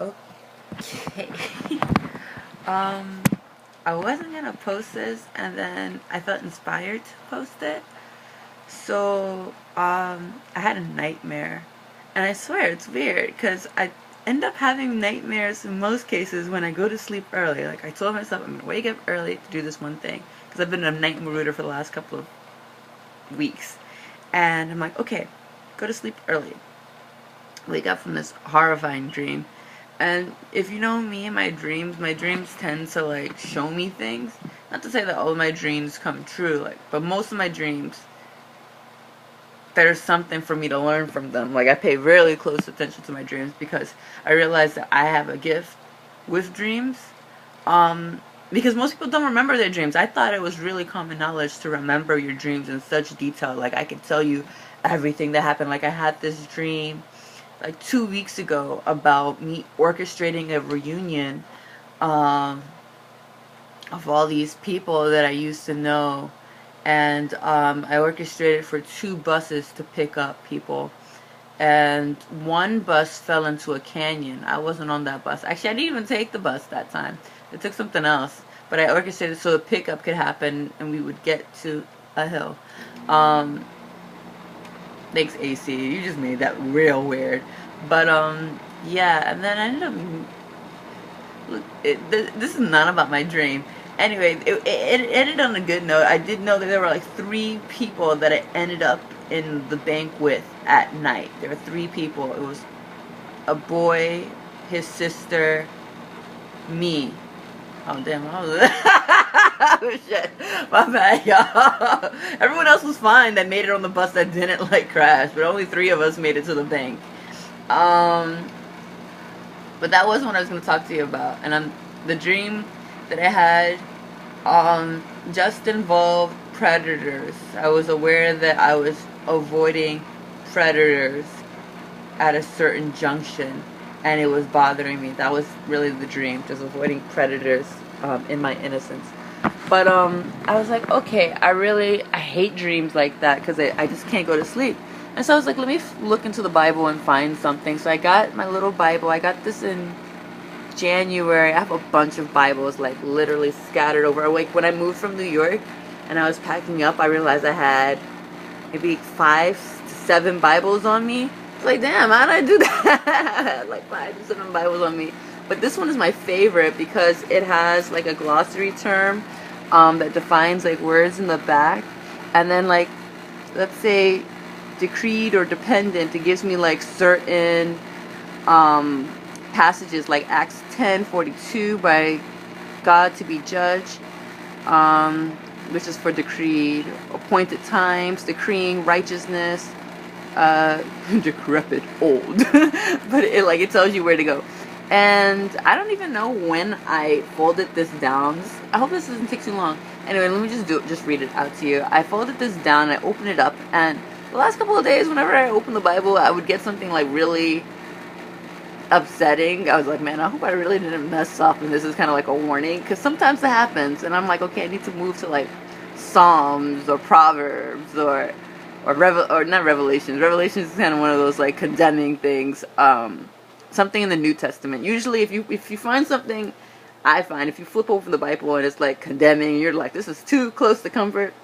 Okay. um, I wasn't gonna post this, and then I felt inspired to post it. So, I had a nightmare, and I swear it's weird because I end up having nightmares in most cases when I go to sleep early. Like I told myself, I'm gonna wake up early to do this one thing because I've been a night marauder for the last couple of weeks, and I'm like, okay, go to sleep early. Wake up from this horrifying dream. And if you know me and my dreams tend to like show me things. Not to say that all of my dreams come true, like, but most of my dreams, there's something for me to learn from them. Like I pay really close attention to my dreams because I realize that I have a gift with dreams. Um, because most people don't remember their dreams. I thought it was really common knowledge to remember your dreams in such detail. Like I could tell you everything that happened. Like I had this dream like 2 weeks ago about me orchestrating a reunion um, of all these people that I used to know. And I orchestrated for 2 buses to pick up people. And one bus fell into a canyon. I wasn't on that bus. Actually, I didn't even take the bus that time. I took something else. But I orchestrated so the pickup could happen and we would get to a hill. Um, Thanks, AC. You just made that real weird. But, yeah. And then I ended up look, this is not about my dream. Anyway, it ended on a good note. I did know that there were like 3 people that I ended up in the bank with at night. There were 3 people. It was a boy, his sister, me. Oh damn! Oh shit! My bad, y'all. Everyone else was fine that made it on the bus that didn't like crash, but only 3 of us made it to the bank. Um, but that was what I was going to talk to you about. And the dream that I had just involved predators. I was aware that I was avoiding predators at a certain junction, and it was bothering me. That was really the dream, just avoiding predators in my innocence. But I was like, okay, I hate dreams like that because I just can't go to sleep. And so I was like, let me look into the Bible and find something. So I got my little Bible. I got this in January. I have a bunch of Bibles, like literally scattered over. Like when I moved from New York and I was packing up, I realized I had maybe 5 to 7 Bibles on me. It's like, damn, how did I do that? Like 5 to 7 Bibles on me. But this one is my favorite because it has like a glossary term that defines like words in the back. And then like, let's say decreed or dependent, it gives me like certain passages like Acts 10:42 by God to be judged, which is for decreed, appointed times, decreeing righteousness, decrepit old, but it tells you where to go. And I don't even know when I folded this down. I hope this doesn't take too long. Anyway, let me just read it out to you. I folded this down, I opened it up, and the last couple of days, whenever I opened the Bible, I would get something like really upsetting. I was like, man, I hope I really didn't mess up, and this is kind of like a warning, because sometimes that happens, and I'm like, okay, I need to move to like Psalms or Proverbs or not Revelations. Revelations is kind of one of those like condemning things. Something in the New Testament. Usually, if you find something, I find if you flip open the Bible and it's like condemning, you're like, this is too close to comfort.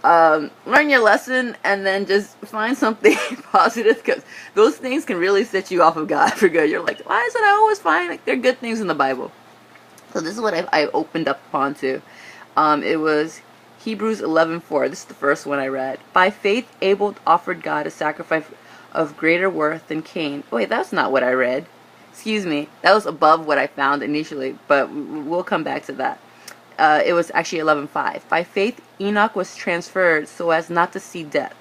Learn your lesson and then just find something positive, because those things can really set you off of God for good. You're like, why is it I always find like there are good things in the Bible? So this is what I opened up onto. It was Hebrews 11:4. This is the first one I read. By faith, Abel offered God a sacrifice of greater worth than Cain. Wait, that's not what I read. Excuse me. That was above what I found initially, but we'll come back to that. It was actually 11:5. By faith, Enoch was transferred so as not to see death,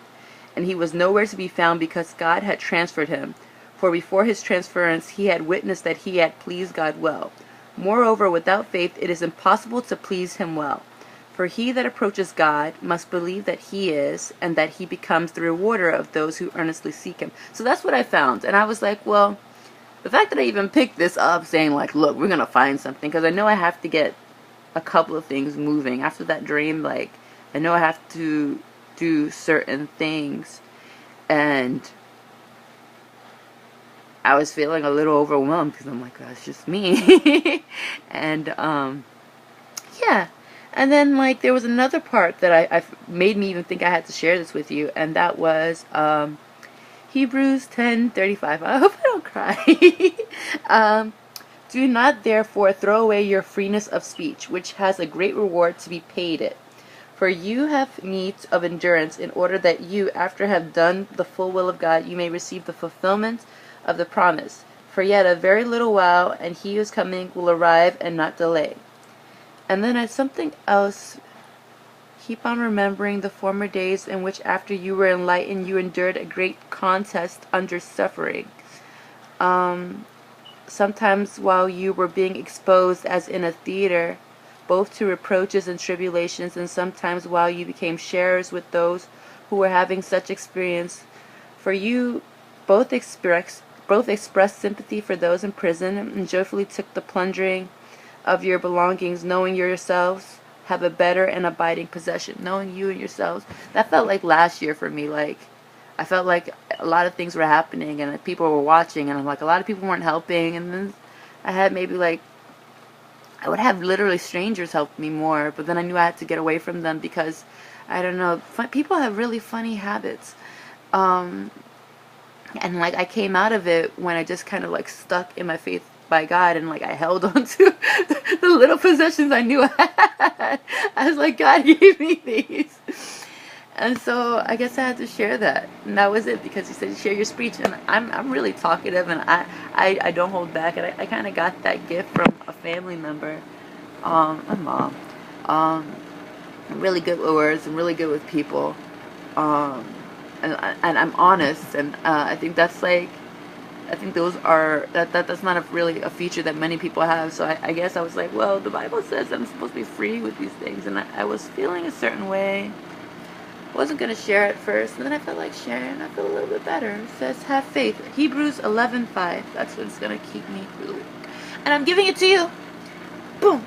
and he was nowhere to be found because God had transferred him. For before his transference, he had witnessed that he had pleased God well. Moreover, without faith, it is impossible to please him well. For he that approaches God must believe that he is, and that he becomes the rewarder of those who earnestly seek him. So that's what I found. And I was like, well, the fact that I even picked this up saying like, look, we're going to find something, because I know I have to get a couple of things moving. After that dream, like, I know I have to do certain things. And I was feeling a little overwhelmed because I'm like, that's just me. And yeah. And then like there was another part that I made me even think I had to share this with you, and that was Hebrews 10:35. I hope I don't cry. Do not therefore throw away your freeness of speech, which has a great reward to be paid it. For you have need of endurance, in order that you, after have done the full will of God, you may receive the fulfillment of the promise. For yet a very little while, and he who is coming will arrive and not delay. And then as something else, keep on remembering the former days in which after you were enlightened, you endured a great contest under suffering. Sometimes while you were being exposed as in a theater, both to reproaches and tribulations, and sometimes while you became sharers with those who were having such experience. For you both expressed sympathy for those in prison, and joyfully took the plundering of your belongings, knowing yourselves have a better and abiding possession. Knowing you and yourselves. That felt like last year for me. Like, I felt like a lot of things were happening, and people were watching, and I'm like, a lot of people weren't helping, and then I had maybe like, I would have literally strangers help me more, but then I knew I had to get away from them because, I don't know, people have really funny habits. And like I came out of it when I just kind of like stuck in my faith by God, and like I held on to the little possessions I knew I had. I was like, God gave me these. And so I guess I had to share that, and that was it, because he said share your speech, and I'm really talkative, and I don't hold back, and I kind of got that gift from a family member, my mom. I'm really good with words, and really good with people, and I'm honest, and I think that's like, I think those are that's not really a feature that many people have. So I guess I was like, well, the Bible says I'm supposed to be free with these things, and I was feeling a certain way. Wasn't going to share at first, and then I felt like sharing, and I feel a little bit better. It says, have faith. Hebrews 11:5. That's what's going to keep me through the week. And I'm giving it to you. Boom.